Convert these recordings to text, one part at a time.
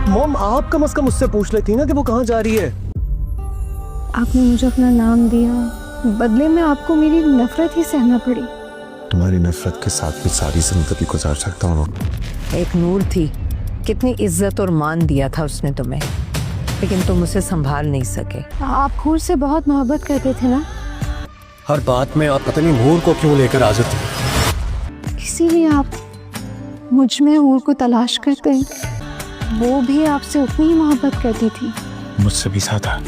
Mom, आप कम से कम उससे पूछ लेती ना कि वो कहाँ जा रही है। आपने मुझे अपना नाम दिया, बदले में आपको मेरी नफरत ही सहना पड़ी। तुम्हारी नफरत के साथ भी सारी जिंदगी गुजार सकता हूँ। एक नूर थी, कितनी इज्जत और मान दिया था उसने तुम्हें, लेकिन तुम उसे संभाल नहीं सके। आप हूर से बहुत मोहब्बत करते थे ना, हर बात में आप पता नहीं हूर को क्यों लेकर आ जाती हैं। इसीलिए आप मुझ में हूर को तलाश करते हैं। वो भी आपसे उतनी ही मोहब्बत करती थी, मुझसे भी ज्यादा।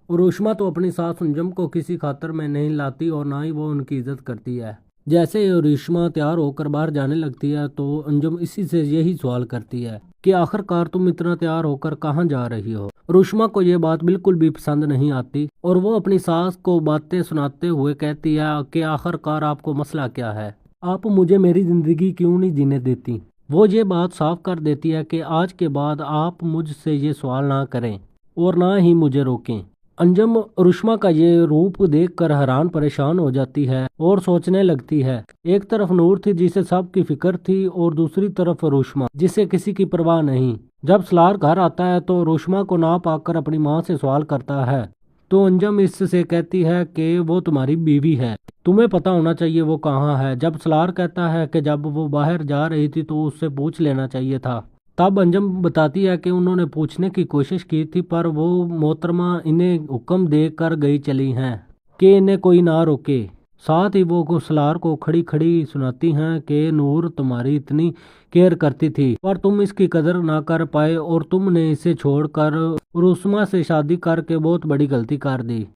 उरुष्मा तो अपनी सास अंजुम को किसी खातर में नहीं लाती और ना ही वो उनकी इज्जत करती है। जैसे ही उरुष्मा तैयार होकर बाहर जाने लगती है तो अंजुम इसी से यही सवाल करती है कि आखिरकार तुम इतना तैयार होकर कहाँ जा रही हो। उरुष्मा को ये बात बिल्कुल भी पसंद नहीं आती और वो अपनी सास को बातें सुनाते हुए कहती है कि आखिरकार आपको मसला क्या है, आप मुझे मेरी जिंदगी क्यों नहीं जीने देती। वो ये बात साफ कर देती है कि आज के बाद आप मुझसे ये सवाल ना करें और ना ही मुझे रोकें। अंजुम उरुष्मा का ये रूप देखकर हैरान परेशान हो जाती है और सोचने लगती है। एक तरफ नूर थी जिसे सब की फिक्र थी और दूसरी तरफ उरुष्मा जिसे किसी की परवाह नहीं। जब सलार घर आता है तो उरुष्मा को ना पाकर अपनी माँ से सवाल करता है तो अंजुम इससे कहती है कि वो तुम्हारी बीवी है, तुम्हें पता होना चाहिए वो कहाँ है। जब सलार कहता है कि जब वो बाहर जा रही थी तो उससे पूछ लेना चाहिए था। तब अंजुम बताती है कि उन्होंने पूछने की कोशिश की थी पर वो मोहतरमा इन्हें हुक्म दे कर गई चली हैं कि इन्हें कोई ना रोके। साथ ही वो सलार को खड़ी खड़ी सुनाती हैं कि नूर तुम्हारी इतनी केयर करती थी पर तुम इसकी कदर ना कर पाए और तुमने इसे छोड़कर उरुष्मा से शादी करके बहुत बड़ी गलती कर दी।